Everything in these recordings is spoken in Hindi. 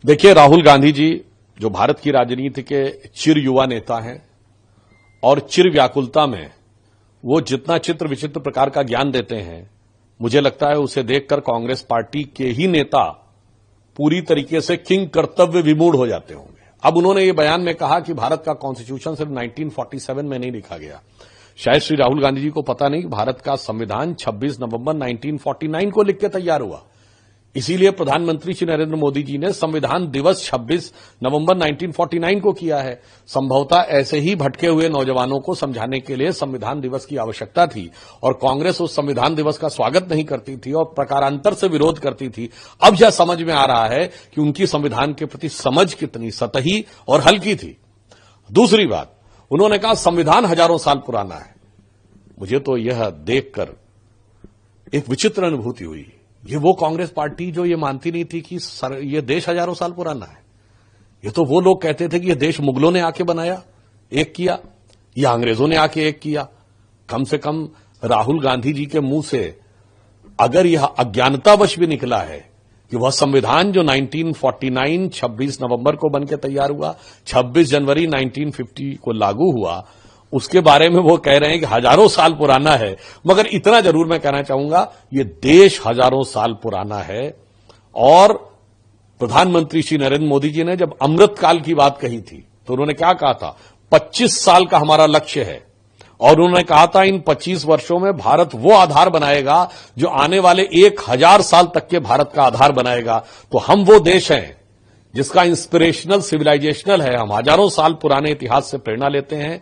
देखिए, राहुल गांधी जी जो भारत की राजनीति के चिर युवा नेता हैं और चिर व्याकुलता में वो जितना चित्र विचित्र प्रकार का ज्ञान देते हैं, मुझे लगता है उसे देखकर कांग्रेस पार्टी के ही नेता पूरी तरीके से किंग कर्तव्य विमूढ़ हो जाते होंगे। अब उन्होंने ये बयान में कहा कि भारत का कॉन्स्टिट्यूशन सिर्फ 1947 में नहीं लिखा गया। शायद श्री राहुल गांधी जी को पता नहीं कि भारत का संविधान 26 नवंबर 1949 को लिख के तैयार हुआ। इसीलिए प्रधानमंत्री श्री नरेंद्र मोदी जी ने संविधान दिवस 26 नवंबर 1949 को किया है। संभवतः ऐसे ही भटके हुए नौजवानों को समझाने के लिए संविधान दिवस की आवश्यकता थी और कांग्रेस उस संविधान दिवस का स्वागत नहीं करती थी और प्रकारांतर से विरोध करती थी। अब यह समझ में आ रहा है कि उनकी संविधान के प्रति समझ कितनी सतही और हल्की थी। दूसरी बात, उन्होंने कहा संविधान हजारों साल पुराना है। मुझे तो यह देखकर एक विचित्र अनुभूति हुई। ये वो कांग्रेस पार्टी जो ये मानती नहीं थी कि ये देश हजारों साल पुराना है। ये तो वो लोग कहते थे कि ये देश मुगलों ने आके बनाया, एक किया, या अंग्रेजों ने आके एक किया। कम से कम राहुल गांधी जी के मुंह से अगर यह अज्ञानतावश भी निकला है कि वह संविधान जो 1949 26 नवंबर को बनकर तैयार हुआ, 26 जनवरी 1950 को लागू हुआ, उसके बारे में वो कह रहे हैं कि हजारों साल पुराना है। मगर इतना जरूर मैं कहना चाहूंगा, ये देश हजारों साल पुराना है। और प्रधानमंत्री श्री नरेंद्र मोदी जी ने जब अमृतकाल की बात कही थी तो उन्होंने क्या कहा था, 25 साल का हमारा लक्ष्य है। और उन्होंने कहा था इन 25 वर्षों में भारत वो आधार बनाएगा जो आने वाले 1000 साल तक के भारत का आधार बनाएगा। तो हम वो देश हैं जिसका इंस्पिरेशनल सिविलाइजेशनल है। हम हजारों साल पुराने इतिहास से प्रेरणा लेते हैं,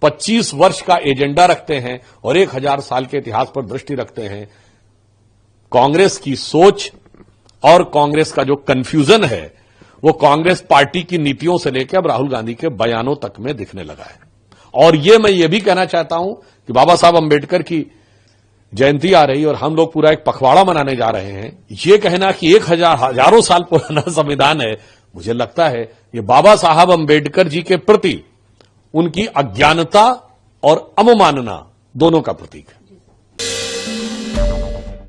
25 वर्ष का एजेंडा रखते हैं और 1000 साल के इतिहास पर दृष्टि रखते हैं। कांग्रेस की सोच और कांग्रेस का जो कंफ्यूजन है वो कांग्रेस पार्टी की नीतियों से लेकर अब राहुल गांधी के बयानों तक में दिखने लगा है। और मैं ये भी कहना चाहता हूं कि बाबा साहब अंबेडकर की जयंती आ रही और हम लोग पूरा एक पखवाड़ा मनाने जा रहे हैं। ये कहना कि हजारों साल पुराना संविधान है, मुझे लगता है ये बाबा साहब अंबेडकर जी के प्रति उनकी अज्ञानता और अवमानना दोनों का प्रतीक है।